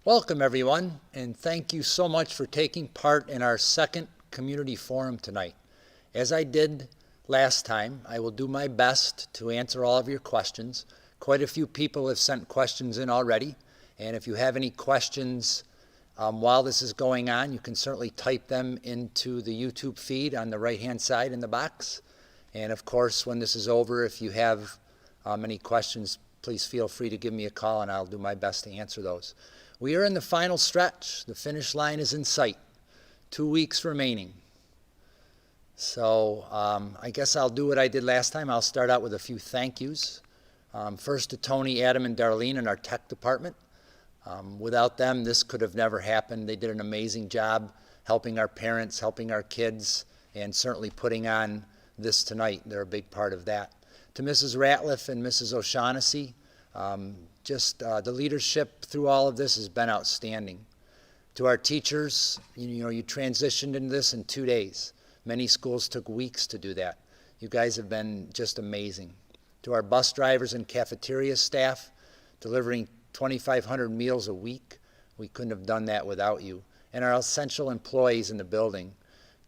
Welcome everyone, and thank you so much for taking part in our second community forum tonight. As I did last time, I will do my best to answer all of your questions. Quite a few people have sent questions in already, and if you have any questions while this is going on, you can certainly type them into the YouTube feed on the right-hand side in the box. And of course, when this is over, if you have any questions, please feel free to give me a call and I'll do my best to answer those. We are in the final stretch. The finish line is in sight. 2 weeks remaining. So I guess I'll do what I did last time. I'll start out with a few thank yous. First to Tony, Adam, and Darlene in our tech department. Without them, this could have never happened. They did an amazing job helping our parents, helping our kids, and certainly putting on this tonight. They're a big part of that. To Mrs. Ratliff and Mrs. O'Shaughnessy, the leadership through all of this has been outstanding. To our teachers, you transitioned into this in 2 days. Many schools took weeks to do that. You guys have been just amazing. To our bus drivers and cafeteria staff, delivering 2,500 meals a week, we couldn't have done that without you. And our essential employees in the building.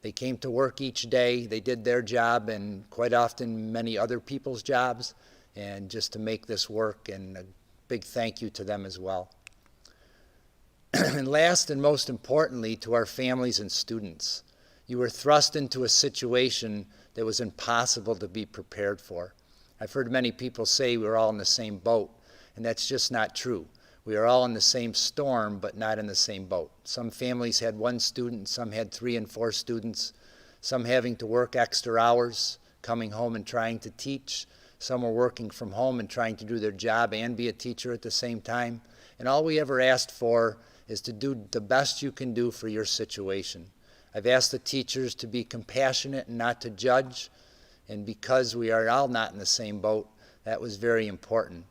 They came to work each day, they did their job and quite often many other people's jobs, and just to make this work, and a big thank you to them as well. And last and most importantly, to our families and students. You were thrust into a situation that was impossible to be prepared for. I've heard many people say we're all in the same boat, and that's just not true. We are all in the same storm, but not in the same boat. Some families had 1 student, some had 3 and 4 students, some having to work extra hours, coming home and trying to teach. Some were working from home and trying to do their job and be a teacher at the same time. And all we ever asked for is to do the best you can do for your situation. I've asked the teachers to be compassionate and not to judge. And because we are all not in the same boat, that was very important.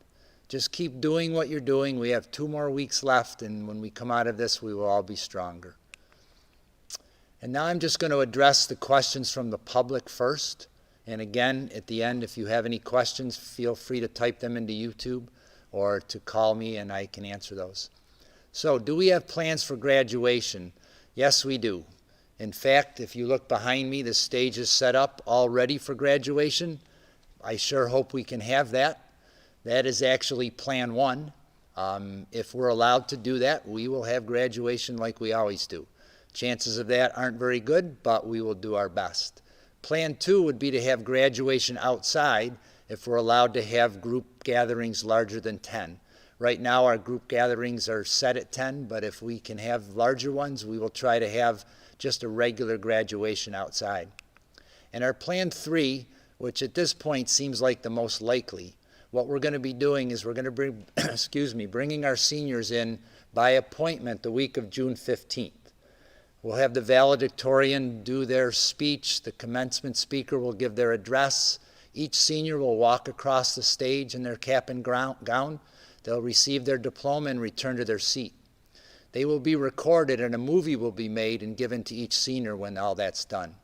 Just keep doing what you're doing. We have 2 more weeks left, and when we come out of this, we will all be stronger. And now I'm just going to address the questions from the public first. And again, at the end, if you have any questions, feel free to type them into YouTube or to call me and I can answer those. So, do we have plans for graduation? Yes, we do. In fact, if you look behind me, the stage is set up all ready for graduation. I sure hope we can have that. That is actually Plan 1. If we're allowed to do that, we will have graduation like we always do. Chances of that aren't very good, but we will do our best. Plan 2 would be to have graduation outside if we're allowed to have group gatherings larger than 10. Right now our group gatherings are set at 10, but if we can have larger ones, we will try to have just a regular graduation outside. And our Plan 3, which at this point seems like the most likely, what we're going to be doing is we're going to bring, bringing our seniors in by appointment the week of June 15th. We'll have the valedictorian do their speech. The commencement speaker will give their address. Each senior will walk across the stage in their cap and gown. They'll receive their diploma and return to their seat. They will be recorded and a movie will be made and given to each senior when all that's done.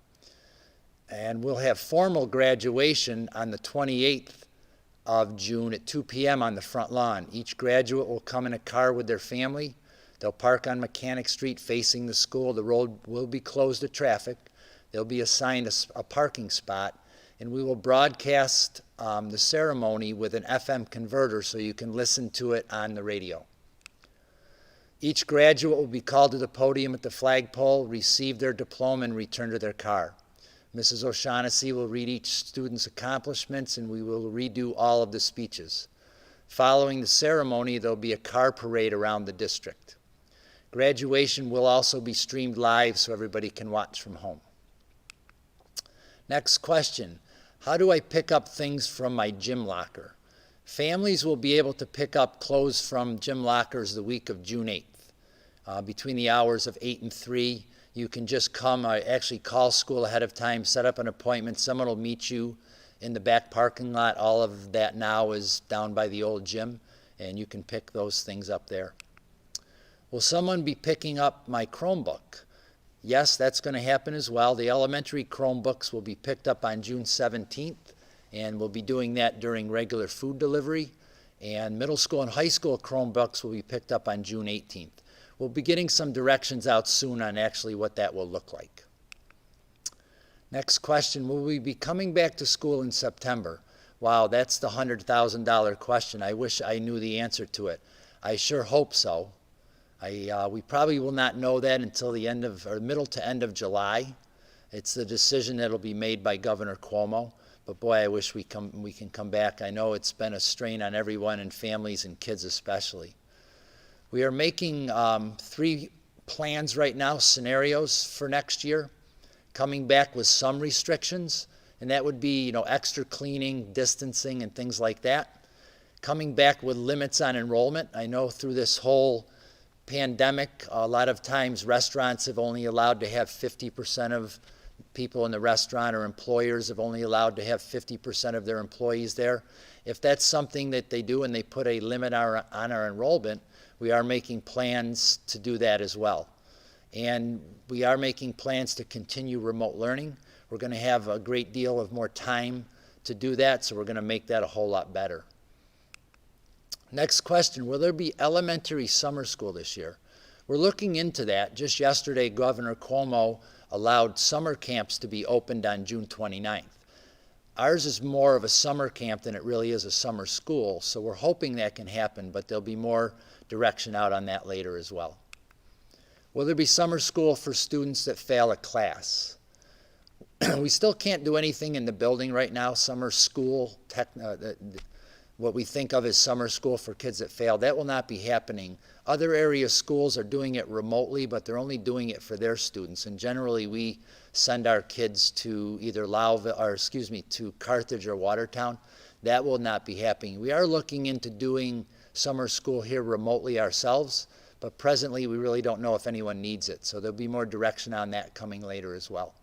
And we'll have formal graduation on the 28th of June at 2 p.m. on the front lawn. Each graduate will come in a car with their family. They'll park on Mechanic Street facing the school. The road will be closed to traffic. They'll be assigned a parking spot, and we will broadcast the ceremony with an FM converter so you can listen to it on the radio. Each graduate will be called to the podium at the flagpole, receive their diploma, and return to their car. Mrs. O'Shaughnessy will read each student's accomplishments, and we will redo all of the speeches. Following the ceremony, there'll be a car parade around the district. Graduation will also be streamed live so everybody can watch from home. Next question, how do I pick up things from my gym locker? Families will be able to pick up clothes from gym lockers the week of June 8th. Between the hours of 8 and 3, you can just come, actually call school ahead of time, set up an appointment. Someone will meet you in the back parking lot. All of that now is down by the old gym, and you can pick those things up there. Will someone be picking up my Chromebook? Yes, that's going to happen as well. The elementary Chromebooks will be picked up on June 17th, and we'll be doing that during regular food delivery. And middle school and high school Chromebooks will be picked up on June 18th. we'll be getting some directions out soon on actually what that will look like. Next question, will we be coming back to school in September? Wow, that's the $100,000 question. I wish I knew the answer to it. I sure hope so. We probably will not know that until the end of, or middle to end of July. It's the decision that will be made by Governor Cuomo. But boy, I wish we can come back. I know it's been a strain on everyone, and families and kids especially. We are making 3 plans right now, scenarios for next year, coming back with some restrictions, and that would be, extra cleaning, distancing, and things like that. Coming back with limits on enrollment. I know through this whole pandemic, a lot of times restaurants have only allowed to have 50% of people in the restaurant, or employers have only allowed to have 50% of their employees there. If that's something that they do and they put a limit on our enrollment, we are making plans to do that as well. And we are making plans to continue remote learning. We're going to have a great deal of more time to do that, so we're going to make that a whole lot better. Next question, will there be elementary summer school this year? We're looking into that. Just yesterday, Governor Cuomo allowed summer camps to be opened on June 29th. Ours is more of a summer camp than it really is a summer school, so we're hoping that can happen, but there'll be more direction out on that later as well. Will there be summer school for students that fail a class? We still can't do anything in the building right now. Summer school, what we think of as summer school for kids that fail, that will not be happening. Other area schools are doing it remotely, but they're only doing it for their students. And generally, we send our kids to either to Carthage or Watertown. That will not be happening. We are looking into doing summer school here remotely ourselves, but presently we really don't know if anyone needs it. So there'll be more direction on that coming later as well.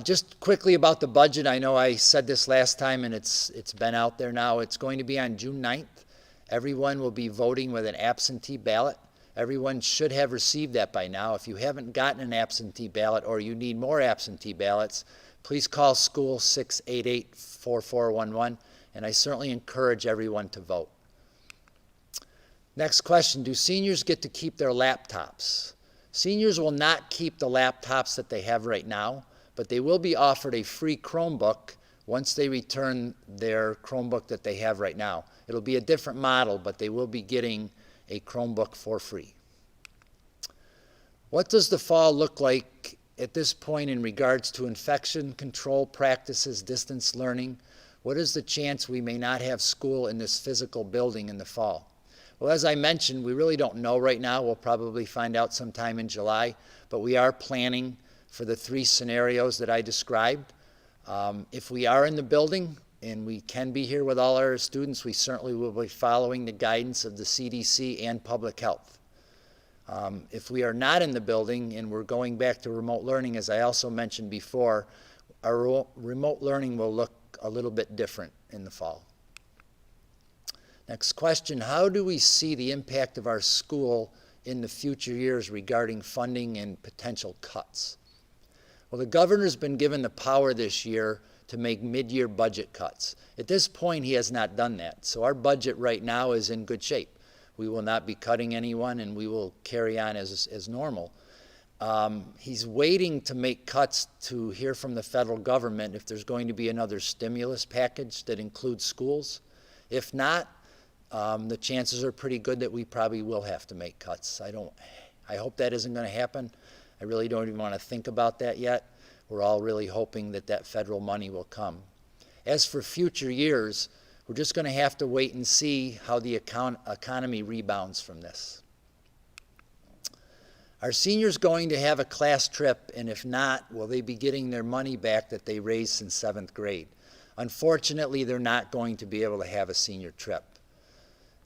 Just quickly about the budget. I know I said this last time, and it's been out there now. It's going to be on June 9th. Everyone will be voting with an absentee ballot. Everyone should have received that by now. If you haven't gotten an absentee ballot or you need more absentee ballots, please call school 688-4411, and I certainly encourage everyone to vote. Next question, do seniors get to keep their laptops? Seniors will not keep the laptops that they have right now, but they will be offered a free Chromebook once they return their Chromebook that they have right now. It'll be a different model, but they will be getting a Chromebook for free. What does the fall look like at this point in regards to infection control practices, distance learning? What is the chance we may not have school in this physical building in the fall? Well, as I mentioned, we really don't know right now. We'll probably find out sometime in July, but we are planning for the 3 scenarios that I described. If we are in the building and we can be here with all our students, we certainly will be following the guidance of the CDC and public health. If we are not in the building and we're going back to remote learning, as I also mentioned before, our remote learning will look a little bit different in the fall. Next question, how do we see the impact of our school in the future years regarding funding and potential cuts? Well, the governor's been given the power this year to make mid-year budget cuts. At this point, he has not done that. So our budget right now is in good shape. We will not be cutting anyone, and we will carry on as normal. He's waiting to make cuts to hear from the federal government if there's going to be another stimulus package that includes schools. If not, the chances are pretty good that we probably will have to make cuts. I hope that isn't going to happen. I really don't even want to think about that yet. We're all really hoping that that federal money will come. As for future years, we're just going to have to wait and see how the economy rebounds from this. Are seniors going to have a class trip, and if not, will they be getting their money back that they raised since 7th grade? Unfortunately, they're not going to be able to have a senior trip.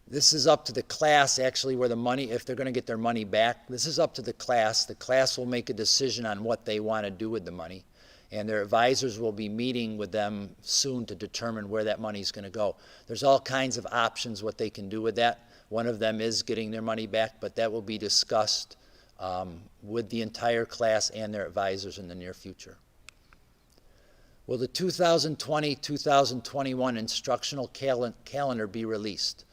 This is up to the class, actually, where the money, if they're going to get their money back, this is up to the class. The class will make a decision on what they want to do with the money, and their advisors will be meeting with them soon to determine where that money is going to go. There's all kinds of options what they can do with that. One of them is getting their money back, but that will be discussed with the entire class and their advisors in the near future. Will the 2020-2021 instructional calendar be released?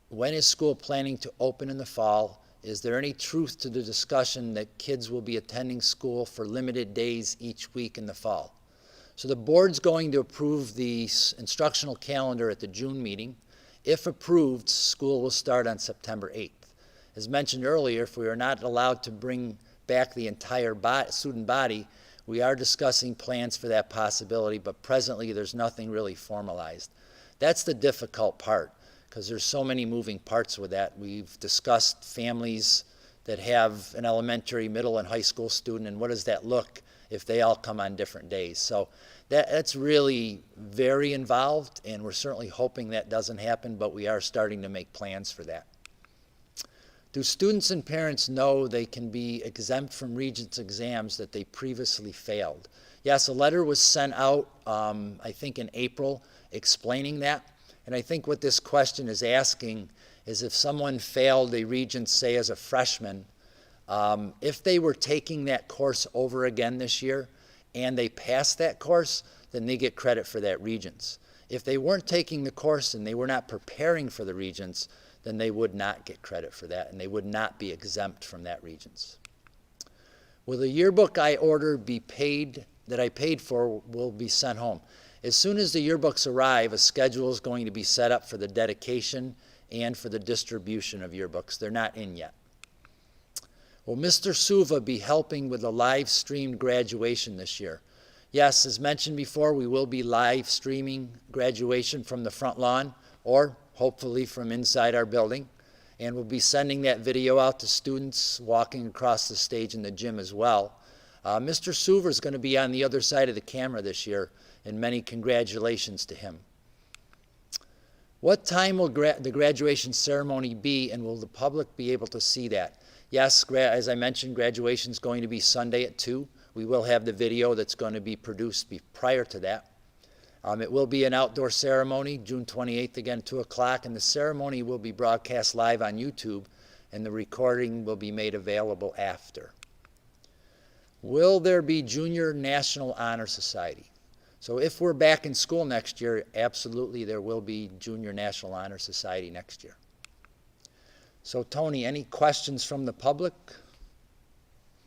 When is school planning to open in the fall, is there any truth to the discussion that kids will be attending school for limited days each week in the fall? So the board's going to approve the instructional calendar at the June meeting. If approved, school will start on September 8th. As mentioned earlier, if we are not allowed to bring back the entire student body, we are discussing plans for that possibility, but presently there's nothing really formalized. That's the difficult part, because there's so many moving parts with that. We've discussed families that have an elementary, middle, and high school student, and what does that look if they all come on different days. So that's really very involved, and we're certainly hoping that doesn't happen, but we are starting to make plans for that. Do students and parents know they can be exempt from Regents exams that they previously failed? Yes, a letter was sent out, I think in April, explaining that. And I think what this question is asking is if someone failed a Regents, say as a freshman, if they were taking that course over again this year and they passed that course, then they get credit for that Regents. If they weren't taking the course and they were not preparing for the Regents, then they would not get credit for that, and they would not be exempt from that Regents. Will the yearbook I ordered be paid, that I paid for, will be sent home? As soon as the yearbooks arrive, a schedule is going to be set up for the dedication and for the distribution of yearbooks. They're not in yet. Will Mr. Suva be helping with the live-streamed graduation this year? Yes, as mentioned before, we will be live streaming graduation from the front lawn, or hopefully from inside our building, and we'll be sending that video out to students walking across the stage in the gym as well. Mr. Suva is going to be on the other side of the camera this year, and many congratulations to him. What time will the graduation ceremony be, and will the public be able to see that? Yes, as I mentioned, graduation is going to be Sunday at 2. We will have the video that's going to be produced prior to that. It will be an outdoor ceremony, June 28th, again, 2 o'clock, and the ceremony will be broadcast live on YouTube, and the recording will be made available after. Will there be Junior National Honor Society? So if we're back in school next year, absolutely there will be Junior National Honor Society next year. So Tony, any questions from the public?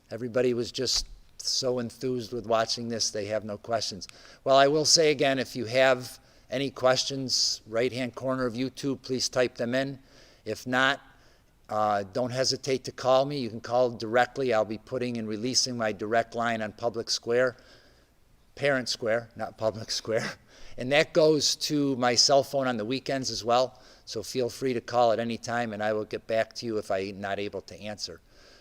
Everybody was just so enthused with watching this, they have no questions. Well, I will say again, if you have any questions, right-hand corner of YouTube, please type them in. If not, don't hesitate to call me. You can call directly. I'll be putting and releasing my direct line on Public Square, Parent Square, not Public Square. And that goes to my cell phone on the weekends as well. So feel free to call at any time, and I will get back to you if I'm not able to answer.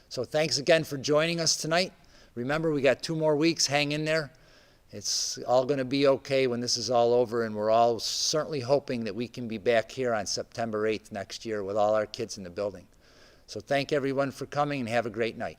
So thanks again for joining us tonight. Remember, we got 2 more weeks. Hang in there. It's all going to be okay when this is all over, and we're all certainly hoping that we can be back here on September 8th next year with all our kids in the building. So thank everyone for coming, and have a great night.